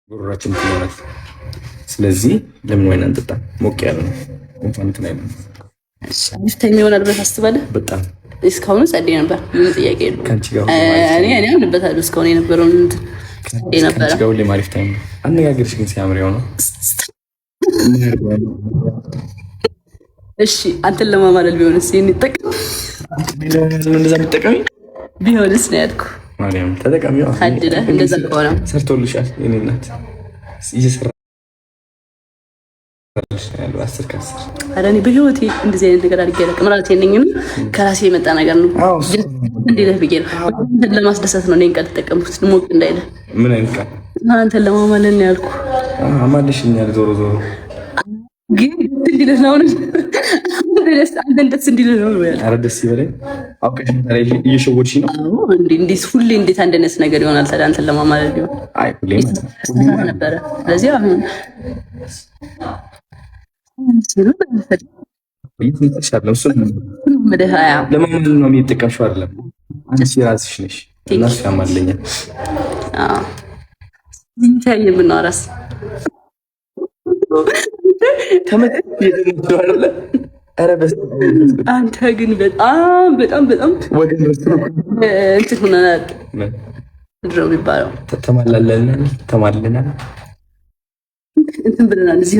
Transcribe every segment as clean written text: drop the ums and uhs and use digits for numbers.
ጉሮሯችን ትኖራል። ስለዚህ ለምን ወይን አንጠጣ? ሞቅ ያለ ነው። እንኳን እንትን አይደለም። አሪፍ ታይም ይሆናል ብለህ ታስባለህ? በጣም እስካሁን ጸዴ ነበር። ምን ጥያቄ ነው? ከአንቺ ጋር እኔ አምንበታለሁ። እስካሁን የነበረውን ጸዴ ነበር። ከአንቺ ጋር ሁሌም አሪፍ ታይም ነው። አነጋገርሽ ግን ሲያምር ነው። እሺ አንተን ለማማለል ቢሆንስ? ይሄን ይጠቀም እንደዛ የምትጠቀሚ ቢሆንስ ነው ያልኩህ። ማርያም ተጠቃሚው አድለ እንደዛ ከሆነ ሰርቶልሻል። የኔ እናት እየሰራሽ ያለው 10 ከ10። ኧረ እኔ በህይወቴ እንደዚህ አይነት ነገር አድርጌ አላውቅም። ማለት የለኝም ከራሴ የመጣ ነገር ነው። እንዴ ለብዬ ነው ለማስደሰት ነው። እኔን ቃል ተጠቀምኩት ሞቅ እንዳይለ። ምን አይነት ቃል? አንተን ለማማለል ነው ያልኩህ። አማልሽኛል። ዞሮ ዞሮ ግን እንዲልህ ነው አንተን ደስ እንዲልህ ነው ያልኩህ። ኧረ ደስ ይበለኝ። አውቀሽ እየሸወድሽ ነው። እንዴት ሁሌ እንዴት አንድ አይነት ነገር ይሆናል ታዲያ? አንተን ለማማለል ቢሆን አይ ሁሌ ነበረ። ስለዚህ አሁን ለማማለል ነው የሚጠቀምሽው አይደለም። አንቺ ራስሽ ነሽ እና እሱ ያማልኛል። ይታይ የምናወራስ አንተ ግን በጣም በጣም በጣም ወገን እንትን ሆነናል። ምንድን ነው የሚባለው? ተማለናል እንትን ብለናል። እዚህ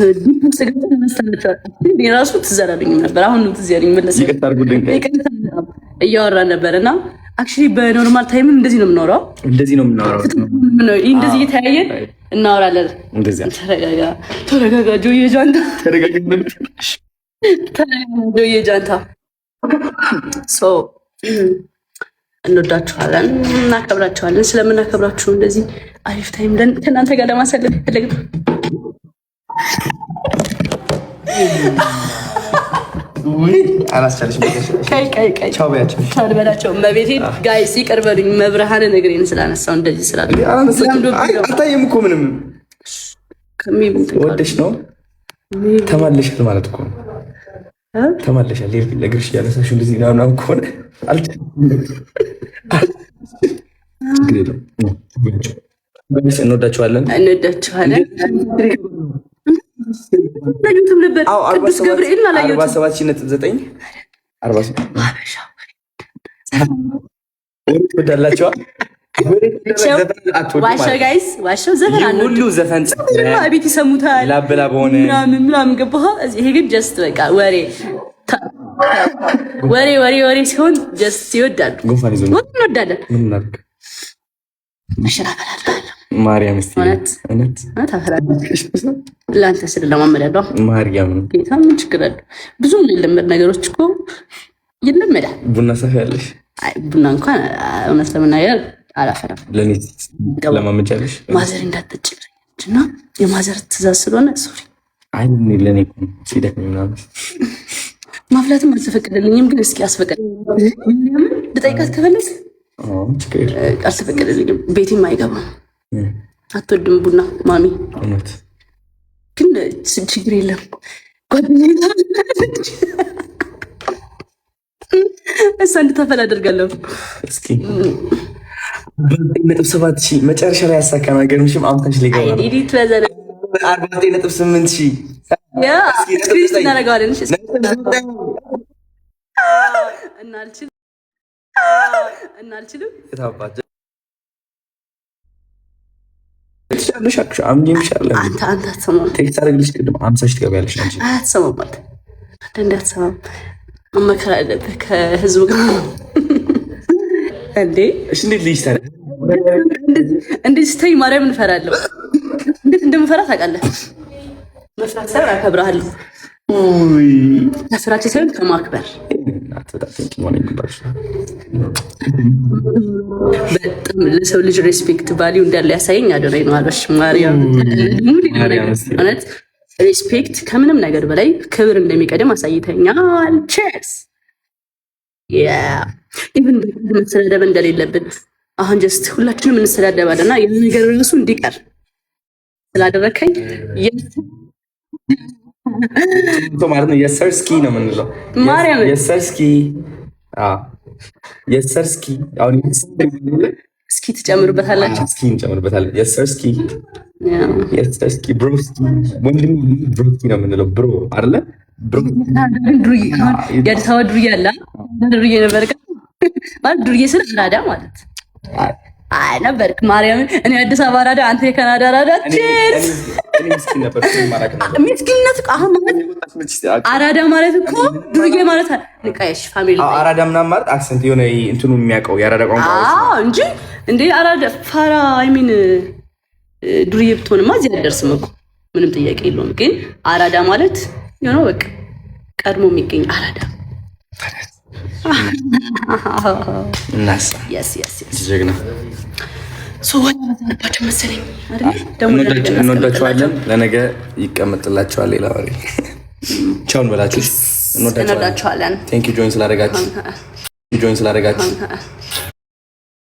ሰገተን መሰለቻል። ራሱ ትዝ አላለኝም ነበር። አሁን ትዝ ያለኝ መለሰ። እያወራን ነበር እና አክቹዋሊ በኖርማል ታይም እንደዚህ ነው የምናወራው። እንደዚህ ነው የምናወራው። እንደዚህ እየተያየን እናወራለን። ተረጋጋ ተረጋጋ ጆዬ ጃንታ ጆዬ ጃንታ። እንወዳችኋለን፣ እናከብራችኋለን። ስለምናከብራችሁ እንደዚህ አሪፍ ታይም ከእናንተ ጋር ለማሳለፍ ይፈልግ በላቸው። መቤቴን ጋይስ ይቅር በሉኝ። መብርሃንን እግሬን ስላነሳው እንደዚህ አልታየም እኮ ምንም ወደሽ ነው። ተማለሻል ማለት እኮ ነው። ተማለሻል ለእግርሽ እያነሳሽው እንደዚህ ምናምን ከሆነ እንወዳችኋለን። ቅዱስ ገብርኤል አላየሁትም። 47.9 ወዳላቸዋ ዋሻው ጋይስ ዋሻው ዘፈን አለ ሁሉ ዘፈን ቤት ይሰሙታል። ላበላብ ሆነ ምናምን ገባህ። ይሄ ግን ጀስት በቃ ወሬ ወሬ ወሬ ወሬ ሲሆን ጀስት ይወዳሉ። ጉንፋን ይዞ እንወዳለን። ምን እናድርግ? መሸራበላል ማርያም እስቲ እውነት ለአንተ ስል ለማመዳለሁ ማርያም ጌታ ምን ችግር አለ? ብዙ የለመድ ነገሮች እኮ ይለመዳል። ቡና ሰፋ ያለሽ? አይ ቡና እንኳን እውነት ለመናገር አላፈራም። ለኔ ለማመጫለሽ ማዘር እንዳትጠጪ ብለኛለች እና የማዘር ትእዛዝ ስለሆነ ሶሪ። አይ ለኔ ሲደክም ምናምን ማፍላትም አልተፈቀደልኝም፣ ግን እስኪ አስፈቀደ ልጠይቃት ከፈለግ አልተፈቀደልኝም። ቤቴም አይገባም። አትወድም ቡና ማሚ? እውነት ግን ችግር የለም ጓደኛዬ እሷ እንድታፈላ አደርጋለሁ። እስኪ 9.7 መጨረሻ ላይ ያሳካና ገርምሽም አምታሽ ላይ ገባ 49.8 እናደርገዋለን እና አልችልም አንተ አትሰማም። ቴክስት አደረግልሽ ቅድም 50 ትገቢያለሽ እንጂ አትሰማም ማለት እንዳትሰማም መከራ አለብህ ከህዝቡ ጋር እንዴ። እሺ እንዴት ልጅ ታዲያ እንደዚህ ስተይ ማርያም እንፈራለሁ። እንዴት እንደምፈራ ታውቃለህ? መስራት ሳይሆን አከብርሃለሁ። ከስራችን ሳይሆን ከማክበር በጣም ለሰው ልጅ ሬስፔክት ቫሊዩ እንዳለ ያሳየኝ አዶናይ ነው። አልባሽ ማርያም እውነት ሬስፔክት ከምንም ነገር በላይ ክብር እንደሚቀደም አሳይተኛል። ቼርስ ኢቭን መሰዳደብ እንደሌለብን አሁን ጀስት ሁላችንም እንሰዳደባለና ይህ ነገር ራሱ እንዲቀር ስላደረከኝ ማለት ነው። የሰርስኪ ነው የምንለው ማርያም የሰርስኪ የሰርስኪ አሁን እስኪ ትጨምሩበታላችሁ። እስኪ እንጨምርበታለን። የስ እስኪ እስኪ ብሮስኪ ወንድም ብሮስኪ ነው የምንለው። ብሮ አይደለ? ብሮ ዱርዬ የአዲስ አበባ ዱርዬ አለ። ዱርዬ ነበር ማለት ዱርዬ ስል አራዳ ማለት አይ ነበርክ። ማርያም እኔ አዲስ አበባ አራዳ፣ አንተ የካናዳ አራዳ። ምስኪንነት አሁን አራዳ ማለት እኮ ዱርዬ ማለት ንቃየሽ ፋሚሊ አራዳ ምናምን ማለት አክሰንት የሆነ እንትኑ የሚያውቀው የአራዳ ቋንቋ እንጂ እንዴ አራዳ ፋራ አይሚን ዱርዬ ብትሆንማ እዚህ አልደርስም እኮ ምንም ጥያቄ የለውም። ግን አራዳ ማለት የሆነ በቃ ቀድሞ የሚገኝ አራዳ እናስ ጀግና መሰለኝ። እንወዳችኋለን። ለነገ ይቀመጥላችኋል ሌላ ወሬ። ቻውን በላችሁ። እንወዳችኋለን። ቴንክ ዩ ጆይን ስላደረጋችሁ